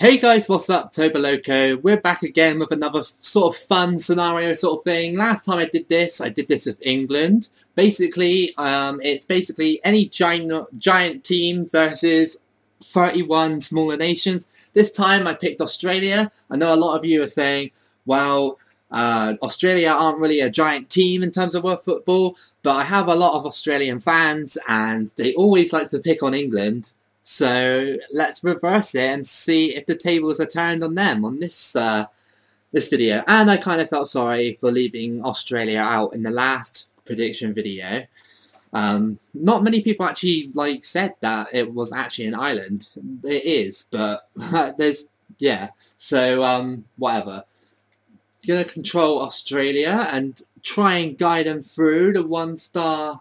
Hey guys, what's up? Toboloco. We're back again with another sort of fun scenario sort of thing. Last time I did this with England. Basically, it's basically any giant team versus 31 smaller nations. This time I picked Australia. I know a lot of you are saying, well, Australia aren't really a giant team in terms of world football, but I have a lot of Australian fans and they always like to pick on England. So let's reverse it and see if the tables are turned on them on this video. And I kind of felt sorry for leaving Australia out in the last prediction video. Not many people actually said that it was actually an island. It is, but So whatever. Gonna control Australia and try and guide them through the 1-star.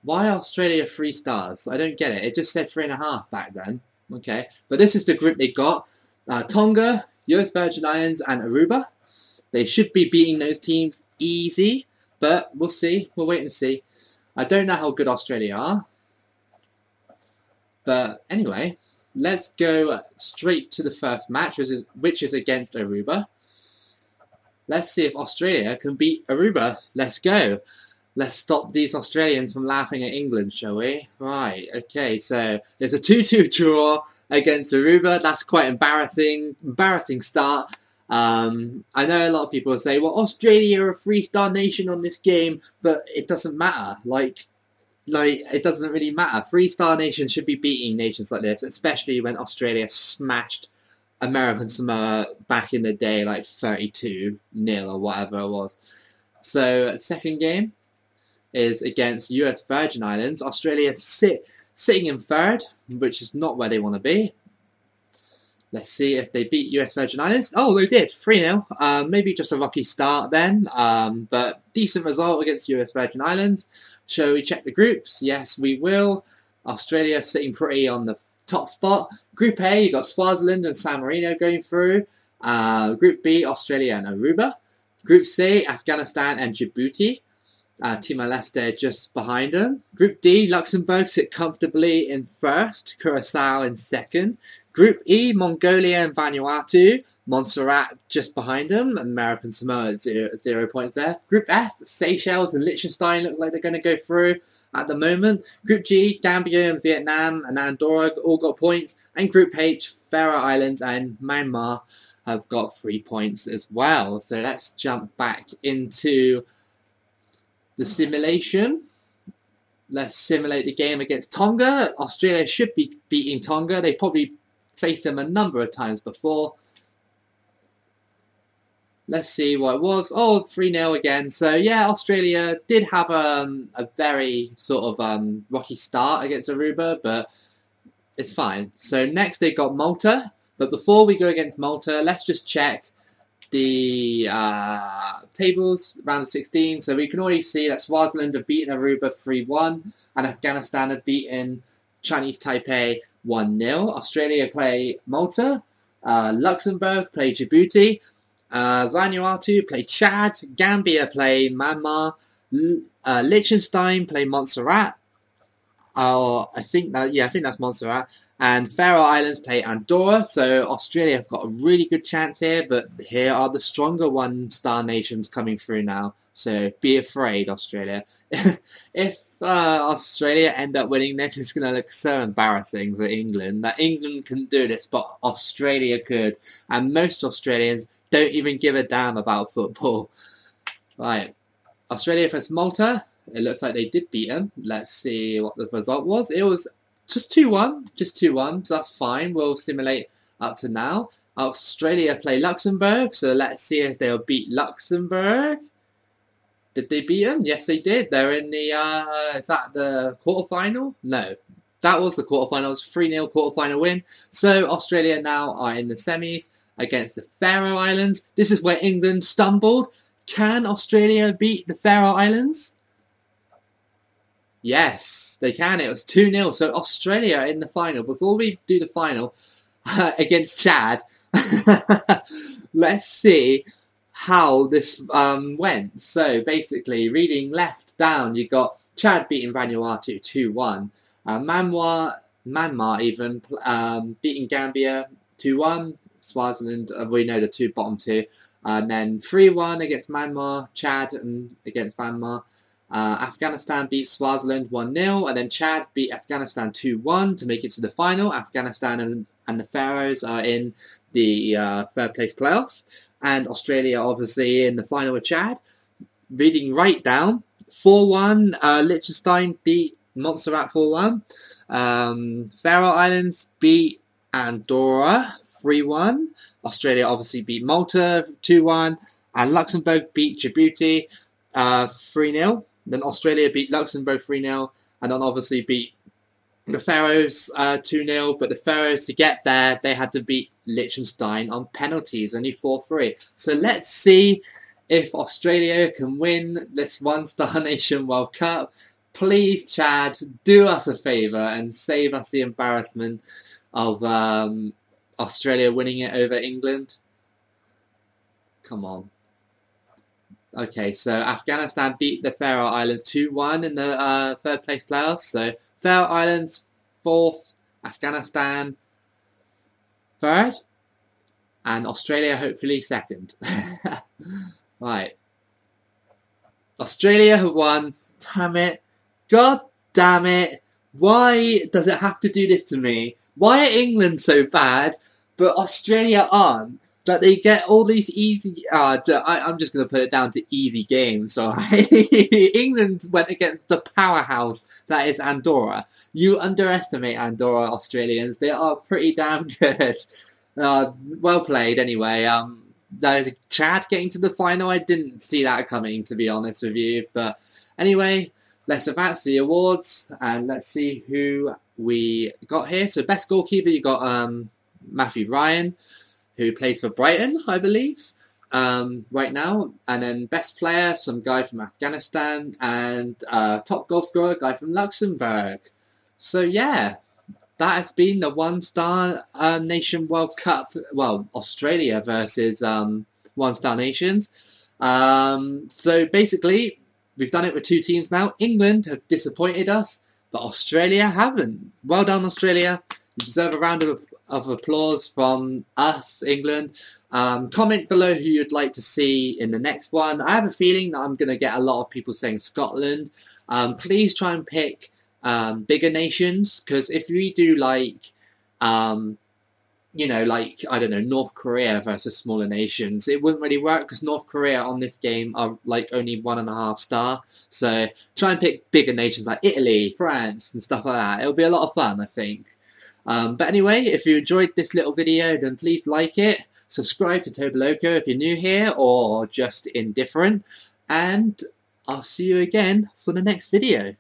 Why Australia 3 stars? I don't get it. It just said 3.5 back then. Okay, but this is the group they got. Tonga, US Virgin Islands, and Aruba. They should be beating those teams easy, but we'll see. We'll wait and see. I don't know how good Australia are. But anyway, let's go straight to the first match, which is against Aruba. Let's see if Australia can beat Aruba. Let's go. Let's stop these Australians from laughing at England, shall we? Right, okay, so there's a 2-2 draw against Aruba. That's quite embarrassing start. I know a lot of people will say, well, Australia are a 3-star nation on this game, but it doesn't matter. It doesn't really matter. 3-star nations should be beating nations like this, especially when Australia smashed American Samoa back in the day, 32-0 or whatever it was. So, second game is against US Virgin Islands. Australia sitting in third, which is not where they want to be. Let's see if they beat US Virgin Islands. Oh, they did, 3-0. Maybe just a rocky start then, but decent result against US Virgin Islands. Shall we check the groups? Yes, we will. Australia sitting pretty on the top spot. Group A, you got Swaziland and San Marino going through. Group B, Australia and Aruba. Group C, Afghanistan and Djibouti. Timor-Leste just behind them. Group D, Luxembourg sit comfortably in first, Curacao in second. Group E, Mongolia and Vanuatu, Montserrat just behind them, American Samoa 0 points there. Group F, Seychelles and Liechtenstein look like they're going to go through at the moment. Group G, Gambia and Vietnam and Andorra all got points. And Group H, Faroe Islands and Myanmar have got 3 points as well. So let's jump back into the simulation. Let's simulate the game against Tonga. Australia should be beating Tonga. They probably faced them a number of times before. Let's see what it was. Oh, 3-0 again. So yeah, Australia did have a very sort of rocky start against Aruba, but it's fine. So next they got Malta. But before we go against Malta, let's just check the tables round of 16. So we can already see that Swaziland have beaten Aruba 3-1 and Afghanistan have beaten Chinese Taipei 1-0. Australia play Malta. Luxembourg play Djibouti. Vanuatu play Chad. Gambia play Myanmar. Liechtenstein play Montserrat. I think that's Montserrat. And Faroe Islands play Andorra. So Australia have got a really good chance here, but here are the stronger 1-star nations coming through now. So be afraid, Australia. If Australia end up winning this, it's going to look so embarrassing for England. That England can do this, but Australia could. And most Australians don't even give a damn about football. Right. Australia versus Malta. It looks like they did beat them. Let's see what the result was. It was just 2-1. Just 2-1. So that's fine. We'll simulate up to now. Australia play Luxembourg. So let's see if they'll beat Luxembourg. Did they beat them? Yes, they did. They're in the, is that the quarterfinal? No. That was the quarterfinal. It was a 3-0 quarterfinal win. So Australia now are in the semis against the Faroe Islands. This is where England stumbled. Can Australia beat the Faroe Islands? Yes, they can. It was 2-0. So Australia in the final. Before we do the final against Chad, let's see how this went. So basically, reading left down, you got Chad beating Vanuatu 2-1. Myanmar even beating Gambia 2-1. Swaziland, we know the bottom two. And then 3-1 against Myanmar, Chad against Myanmar. Afghanistan beat Swaziland 1-0, and then Chad beat Afghanistan 2-1 to make it to the final. Afghanistan and the Faroes are in the third place playoff, and Australia obviously in the final with Chad. Reading right down, 4-1, Liechtenstein beat Montserrat 4-1. Faroe Islands beat Andorra 3-1. Australia obviously beat Malta 2-1. And Luxembourg beat Djibouti 3-0. Then Australia beat Luxembourg 3-0. And then obviously beat the Faroes 2-0. But the Faroes, to get there, they had to beat Liechtenstein on penalties, only 4-3. So let's see if Australia can win this one-star nation World Cup. Please, Chad, do us a favour and save us the embarrassment of Australia winning it over England. Come on. Okay, so Afghanistan beat the Faroe Islands 2-1 in the third place playoffs. So Faroe Islands 4th, Afghanistan 3rd, and Australia hopefully 2nd. Right. Australia have won. Damn it. God damn it. Why does it have to do this to me? Why are England so bad, but Australia aren't? That they get all these easy... I'm just going to put it down to easy games, alright? England went against the powerhouse that is Andorra. You underestimate Andorra, Australians. They are pretty damn good. Well played, anyway. The Chad getting to the final, I didn't see that coming, to be honest with you. But anyway, let's advance to the awards, and let's see who we got here. So best goalkeeper, you got Matthew Ryan, who plays for Brighton, I believe, right now. And then best player, some guy from Afghanistan, and top goal scorer, guy from Luxembourg. So yeah, that has been the one-star nation World Cup. Well, Australia versus one-star nations. So basically, we've done it with two teams now. England have disappointed us, but Australia haven't. Well done, Australia. You deserve a round of applause from us, England. Comment below who you'd like to see in the next one. I have a feeling that I'm going to get a lot of people saying Scotland. Please try and pick bigger nations, because if we do like, you know, like, I don't know, North Korea versus smaller nations, it wouldn't really work, because North Korea on this game are like only 1.5 star. So try and pick bigger nations like Italy, France, and stuff like that. It'll be a lot of fun, I think. But anyway, if you enjoyed this little video, then please like it. Subscribe to Toboloco if you're new here or just indifferent. And I'll see you again for the next video.